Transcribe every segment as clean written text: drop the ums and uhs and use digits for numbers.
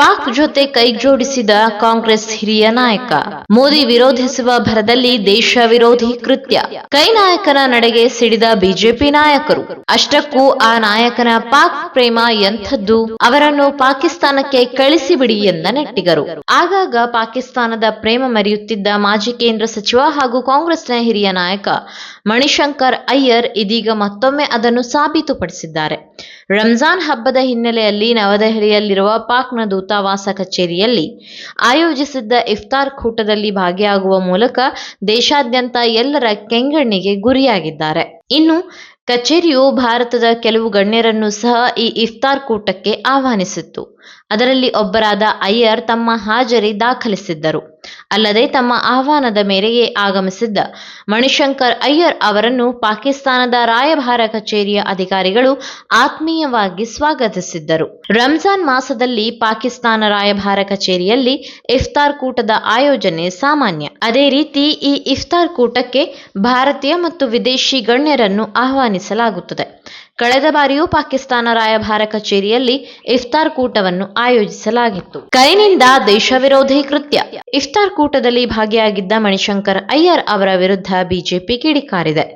ಪಾಕ್ ಜೊತೆ ಕೈಜೋಡಿಸಿದ ಕಾಂಗ್ರೆಸ್ ಹಿರಿಯ ನಾಯಕ. ಮೋದಿ ವಿರೋಧಿಸುವ ಭರದಲ್ಲಿ ದೇಶ ವಿರೋಧಿ ಕೃತ್ಯ. ಕೈ ನಾಯಕನ ನಡೆಗೆ ಸಿಡಿದ ಬಿಜೆಪಿ ನಾಯಕರು. ಅಷ್ಟಕ್ಕೂ ಆ ನಾಯಕನ ಪಾಕ್ ಪ್ರೇಮ ಎಂಥದ್ದು, ಅವರನ್ನು ಪಾಕಿಸ್ತಾನಕ್ಕೆ ಕಳಿಸಿಬಿಡಿ ಎಂದ ನೆಟ್ಟಿಗರು. ಆಗಾಗ ಪಾಕಿಸ್ತಾನದ ಪ್ರೇಮ ಮೆರೆಯುತ್ತಿದ್ದ ಮಾಜಿ ಕೇಂದ್ರ ಸಚಿವ ಹಾಗೂ ಕಾಂಗ್ರೆಸ್ನ ಹಿರಿಯ ನಾಯಕ ಮಣಿಶಂಕರ್ ಅಯ್ಯರ್ ಇದೀಗ ಮತ್ತೊಮ್ಮೆ ಅದನ್ನು ಸಾಬೀತುಪಡಿಸಿದ್ದಾರೆ. ರಂಜಾನ್ ಹಬ್ಬದ ಹಿನ್ನೆಲೆಯಲ್ಲಿ ನವದೆಹಲಿಯಲ್ಲಿರುವ ಪಾಕ್ನ ದೂತಾವಾಸ ಕಚೇರಿಯಲ್ಲಿ ಆಯೋಜಿಸಿದ್ದ ಇಫ್ತಾರ್ ಕೂಟದಲ್ಲಿ ಭಾಗಿಯಾಗುವ ಮೂಲಕ ದೇಶಾದ್ಯಂತ ಎಲ್ಲರ ಕೆಂಗಣ್ಣಿಗೆ ಗುರಿಯಾಗಿದ್ದಾರೆ. ಇನ್ನು ಕಚೇರಿಯು ಭಾರತದ ಕೆಲವು ಗಣ್ಯರನ್ನು ಸಹ ಈ ಇಫ್ತಾರ್ ಕೂಟಕ್ಕೆ ಆಹ್ವಾನಿಸಿತ್ತು. ಅದರಲ್ಲಿ ಒಬ್ಬರಾದ ಅಯ್ಯರ್ ತಮ್ಮ ಹಾಜರಿ ದಾಖಲಿಸಿದ್ದರು. ಅಲ್ಲದೆ ತಮ್ಮ ಆಹ್ವಾನದ ಮೇರೆಗೆ ಆಗಮಿಸಿದ್ದ ಮಣಿಶಂಕರ್ ಅಯ್ಯರ್ ಅವರನ್ನು ಪಾಕಿಸ್ತಾನದ ರಾಯಭಾರ ಕಚೇರಿಯ ಅಧಿಕಾರಿಗಳು ಆತ್ಮೀಯವಾಗಿ ಸ್ವಾಗತಿಸಿದ್ದರು. ರಂಜಾನ್ ಮಾಸದಲ್ಲಿ ಪಾಕಿಸ್ತಾನ ರಾಯಭಾರ ಕಚೇರಿಯಲ್ಲಿ ಇಫ್ತಾರ್ ಕೂಟದ ಆಯೋಜನೆ ಸಾಮಾನ್ಯ. ಅದೇ ರೀತಿ ಈ ಇಫ್ತಾರ್ ಕೂಟಕ್ಕೆ ಭಾರತೀಯ ಮತ್ತು ವಿದೇಶಿ ಗಣ್ಯರನ್ನು ಆಹ್ವಾನಿಸಲಾಗುತ್ತದೆ. ಕಳೆದ ಬಾರಿಯೂ ಪಾಕಿಸ್ತಾನ ರಾಯಭಾರ ಕಚೇರಿಯಲ್ಲಿ ಇಫ್ತಾರ್ ಕೂಟವನ್ನು ಆಯೋಜಿಸಲಾಗಿತ್ತು. ಕೈನಿಂದ ದೇಶ ವಿರೋಧಿ ಕೃತ್ಯ. ಇಫ್ತಾರ್ ಕೂಟದಲ್ಲಿ ಭಾಗಿಯಾಗಿದ್ದ ಮಣಿಶಂಕರ್ ಅಯ್ಯರ್ ಅವರ ವಿರುದ್ಧ ಬಿಜೆಪಿ ಕಿಡಿಕಾರಿದೆ.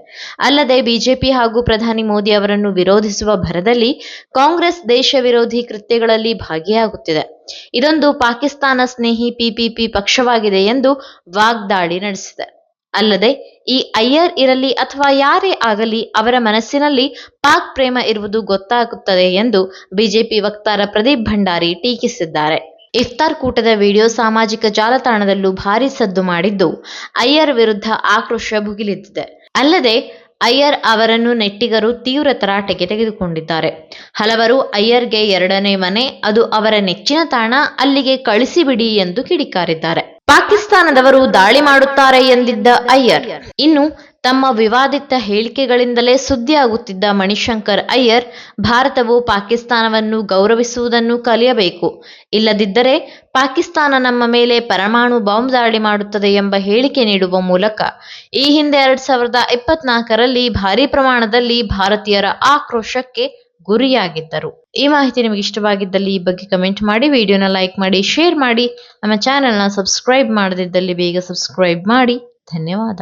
ಅಲ್ಲದೆ ಬಿಜೆಪಿ ಹಾಗೂ ಪ್ರಧಾನಿ ಮೋದಿ ಅವರನ್ನು ವಿರೋಧಿಸುವ ಭರದಲ್ಲಿ ಕಾಂಗ್ರೆಸ್ ದೇಶ ವಿರೋಧಿ ಕೃತ್ಯಗಳಲ್ಲಿ ಭಾಗಿಯಾಗುತ್ತಿದೆ. ಇದೊಂದು ಪಾಕಿಸ್ತಾನ ಸ್ನೇಹಿ ಪಿಪಿಪಿ ಪಕ್ಷವಾಗಿದೆ ಎಂದು ವಾಗ್ದಾಳಿ ನಡೆಸಿದೆ. ಅಲ್ಲದೆ ಈ ಅಯ್ಯರ್ ಇರಲಿ ಅಥವಾ ಯಾರೇ ಆಗಲಿ ಅವರ ಮನಸ್ಸಿನಲ್ಲಿ ಪಾಕ್ ಪ್ರೇಮ ಇರುವುದು ಗೊತ್ತಾಗುತ್ತದೆ ಎಂದು ಬಿಜೆಪಿ ವಕ್ತಾರ ಪ್ರದೀಪ್ ಭಂಡಾರಿ ಟೀಕಿಸಿದ್ದಾರೆ. ಇಫ್ತಾರ್ ಕೂಟದ ವಿಡಿಯೋ ಸಾಮಾಜಿಕ ಜಾಲತಾಣದಲ್ಲೂ ಭಾರೀ ಸದ್ದು ಮಾಡಿದ್ದು ಅಯ್ಯರ್ ವಿರುದ್ಧ ಆಕ್ರೋಶ ಭುಗಿಲೆದ್ದಿದೆ. ಅಲ್ಲದೆ ಅಯ್ಯರ್ ಅವರನ್ನು ನೆಟ್ಟಿಗರು ತೀವ್ರ ತರಾಟೆಗೆ ತೆಗೆದುಕೊಂಡಿದ್ದಾರೆ. ಹಲವರು ಅಯ್ಯರ್ಗೆ ಎರಡನೇ ಮನೆ, ಅದು ಅವರ ನೆಚ್ಚಿನ ತಾಣ, ಅಲ್ಲಿಗೆ ಕಳಿಸಿಬಿಡಿ ಎಂದು ಕಿಡಿಕಾರಿದ್ದಾರೆ. ಪಾಕಿಸ್ತಾನದವರು ದಾಳಿ ಮಾಡುತ್ತಾರೆ ಎಂದಿದ್ದ ಅಯ್ಯರ್ ಇನ್ನು ತಮ್ಮ ವಿವಾದಿತ ಹೇಳಿಕೆಗಳಿಂದಲೇ ಸುದ್ದಿಯಾಗುತ್ತಿದ್ದ ಮಣಿಶಂಕರ್ ಅಯ್ಯರ್ ಭಾರತವು ಪಾಕಿಸ್ತಾನವನ್ನು ಗೌರವಿಸುವುದನ್ನು ಕಲಿಯಬೇಕು, ಇಲ್ಲದಿದ್ದರೆ ಪಾಕಿಸ್ತಾನ ನಮ್ಮ ಮೇಲೆ ಪರಮಾಣು ಬಾಂಬ್ ದಾಳಿ ಮಾಡುತ್ತದೆ ಎಂಬ ಹೇಳಿಕೆ ನೀಡುವ ಮೂಲಕ ಈ ಹಿಂದೆ 2024ರಲ್ಲಿ ಭಾರೀ ಪ್ರಮಾಣದಲ್ಲಿ ಭಾರತೀಯರ ಆಕ್ರೋಶಕ್ಕೆ ಗುರಿಯಾಗಿದ್ದರು. ಈ ಮಾಹಿತಿ ನಿಮಗೆ ಇಷ್ಟವಾಗಿದ್ದಲ್ಲಿ ಈ ಬಗ್ಗೆ ಕಮೆಂಟ್ ಮಾಡಿ, ವಿಡಿಯೋನ ಲೈಕ್ ಮಾಡಿ, ಶೇರ್ ಮಾಡಿ. ನಮ್ಮ ಚಾನೆಲ್ನ ಸಬ್ಸ್ಕ್ರೈಬ್ ಮಾಡದಿದ್ದಲ್ಲಿ ಬೇಗ ಸಬ್ಸ್ಕ್ರೈಬ್ ಮಾಡಿ. ಧನ್ಯವಾದ.